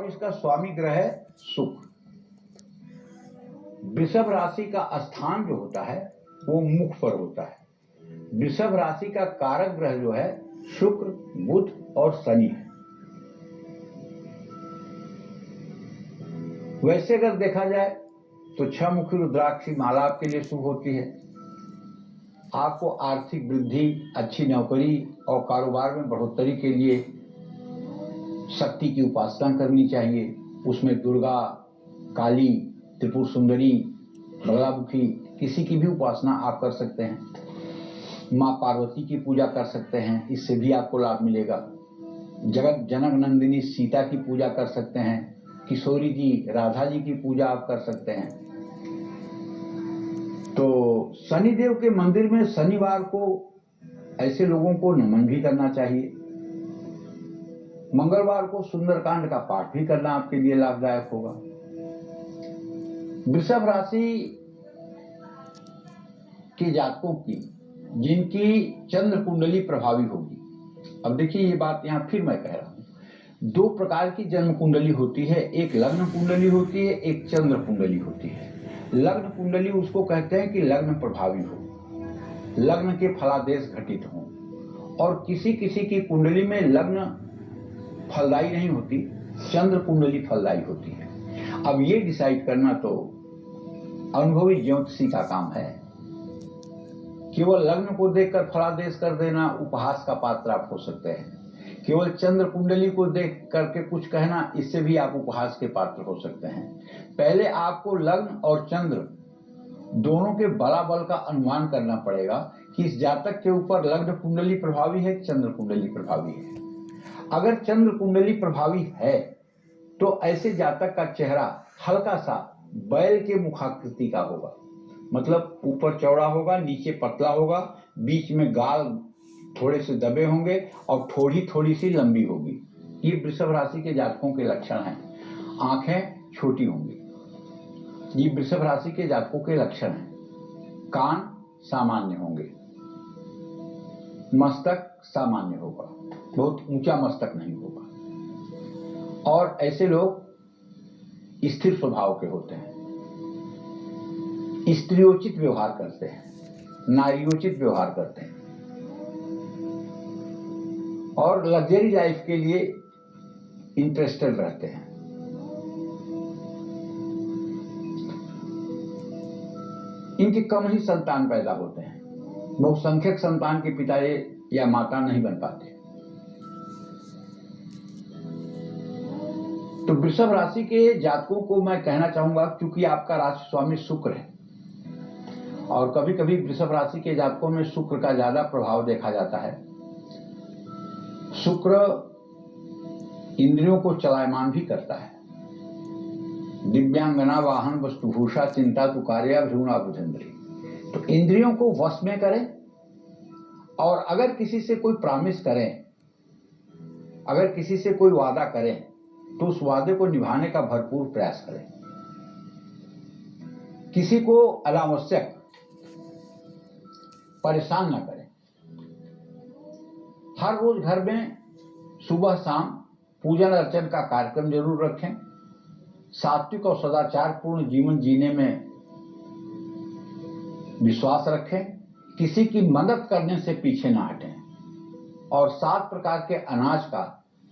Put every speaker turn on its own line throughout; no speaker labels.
और इसका स्वामी ग्रह है शुक्र। वृषभ राशि का स्थान जो होता है वो मुख पर होता है। वृषभ राशि का कारक ग्रह जो है शुक्र, बुध और शनि है। वैसे अगर देखा जाए तो 6 मुखी रुद्राक्षी माला आपके लिए शुभ होती है। आपको आर्थिक वृद्धि, अच्छी नौकरी और कारोबार में बढ़ोतरी के लिए शक्ति की उपासना करनी चाहिए। उसमें दुर्गा, काली, त्रिपुर सुंदरी, बगलामुखी, किसी की भी उपासना आप कर सकते हैं। माँ पार्वती की पूजा कर सकते हैं, इससे भी आपको लाभ मिलेगा। जगत जनक नंदिनी सीता की पूजा कर सकते हैं। किशोरी जी, राधा जी की पूजा आप कर सकते हैं। तो शनिदेव के मंदिर में शनिवार को ऐसे लोगों को नमन भी करना चाहिए। मंगलवार को सुंदरकांड का पाठ भी करना आपके लिए लाभदायक होगा। वृषभ राशि के जातकों की जिनकी चंद्र कुंडली प्रभावी होगी, अब देखिए ये बात यहां फिर मैं कह रहा हूं, 2 प्रकार की जन्म कुंडली होती है, एक लग्न कुंडली होती है, एक चंद्र कुंडली होती है। लग्न कुंडली उसको कहते हैं कि लग्न प्रभावी हो, लग्न के फलादेश घटित हो, और किसी किसी की कुंडली में लग्न फलदायी नहीं होती, चंद्र कुंडली फलदायी होती है। अब ये डिसाइड करना तो अनुभवी ज्योतिषी का काम है। केवल लग्न को देखकर फलादेश कर देना उपहास का पात्र आप हो सकते हैं। केवल चंद्र कुंडली को देख करके कुछ कहना, इससे भी आप उपहास के पात्र हो सकते हैं। पहले आपको लग्न और चंद्र दोनों के बलाबल का अनुमान करना पड़ेगा कि इस जातक के ऊपर लग्न कुंडली प्रभावी है, चंद्र कुंडली प्रभावी है। अगर चंद्र कुंडली प्रभावी है तो ऐसे जातक का चेहरा हल्का सा बैल के मुखाकृति का होगा, मतलब ऊपर चौड़ा होगा, नीचे पतला होगा, बीच में गाल थोड़े से दबे होंगे और ठोड़ी थोड़ी सी लंबी होगी। ये वृषभ राशि के जातकों के लक्षण हैं। आंखें छोटी होंगी, ये वृषभ राशि के जातकों के लक्षण हैं। कान सामान्य होंगे, मस्तक सामान्य होगा, बहुत ऊंचा मस्तक नहीं होगा, और ऐसे लोग स्थिर स्वभाव के होते हैं, स्त्रियोचित व्यवहार करते हैं, नारियोचित व्यवहार करते हैं, और लग्जरी लाइफ के लिए इंटरेस्टेड रहते हैं। इनके कम ही संतान पैदा होते हैं, बहुसंख्यक संतान के पिता या माता नहीं बन पाते। तो वृषभ राशि के जातकों को मैं कहना चाहूंगा, क्योंकि आपका राशि स्वामी शुक्र है और कभी कभी वृषभ राशि के जातकों में शुक्र का ज्यादा प्रभाव देखा जाता है। शुक्र इंद्रियों को चलायमान भी करता है। दिव्यांगना वाहन वस्तुभूषा चिंता तुकार्या भ्रूणा बुधेंद्री, तो इंद्रियों को वश में करें, और अगर किसी से कोई प्रॉमिस करें, अगर किसी से कोई वादा करें तो उस वादे को निभाने का भरपूर प्रयास करें। किसी को अनावश्यक परेशान न करें। हर रोज घर में सुबह शाम पूजन अर्चन का कार्यक्रम जरूर रखें। सात्विक और सदाचार पूर्ण जीवन जीने में विश्वास रखें। किसी की मदद करने से पीछे ना हटें, और 7 प्रकार के अनाज का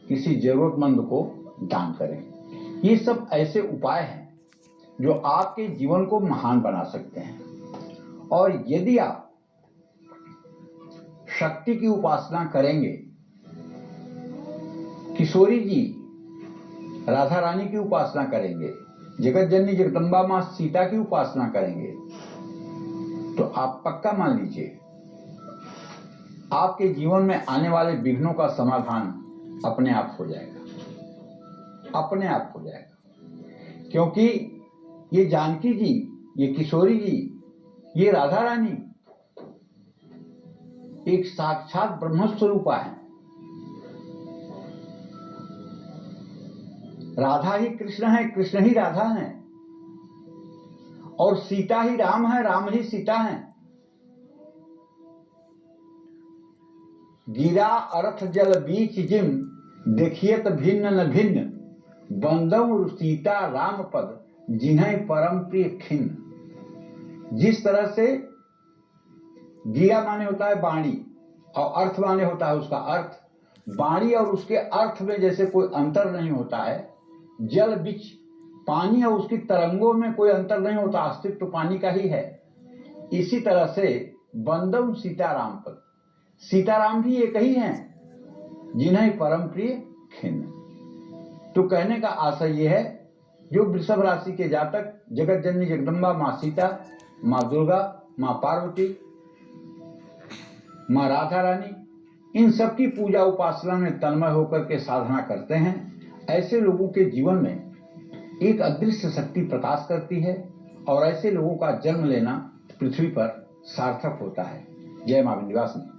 किसी जरूरतमंद को दान करें। ये सब ऐसे उपाय हैं जो आपके जीवन को महान बना सकते हैं। और यदि आप शक्ति की उपासना करेंगे, किशोरी जी, राधा रानी की उपासना करेंगे, जगत जननी जगदम्बा मां सीता की उपासना करेंगे, तो आप पक्का मान लीजिए आपके जीवन में आने वाले विघ्नों का समाधान अपने आप हो जाएगा, अपने आप हो जाएगा। क्योंकि ये जानकी जी, ये किशोरी जी, ये राधा रानी एक साक्षात ब्रह्मस्वरूपा है। राधा ही कृष्ण है, कृष्ण ही राधा है, और सीता ही राम है, राम ही सीता है। गिरा अर्थ जल बीच जिम, देखिए तो भिन्न न भिन्न, बंदौ सीता राम पद जिन्हें परम प्रिय खिन्न। जिस तरह से गिया माने होता है वाणी और अर्थ माने होता है उसका अर्थ, वाणी और उसके अर्थ में जैसे कोई अंतर नहीं होता है, जल बीच पानी और उसकी तरंगों में कोई अंतर नहीं होता, अस्तित्व तो पानी का ही है। इसी तरह से बंदौ सीताराम पद, सीताराम भी एक ही हैं जिन्हें परम प्रिय खिन्न। तो कहने का आशय यह है, जो वृषभ राशि के जातक जगत जननी जगदम्बा माँ सीता, माँ दुर्गा, माँ पार्वती, माँ राधा रानी, इन सबकी पूजा उपासना में तन्मय होकर के साधना करते हैं, ऐसे लोगों के जीवन में एक अदृश्य शक्ति प्रकाश करती है और ऐसे लोगों का जन्म लेना पृथ्वी पर सार्थक होता है। जय मां विंध्यवासिनी।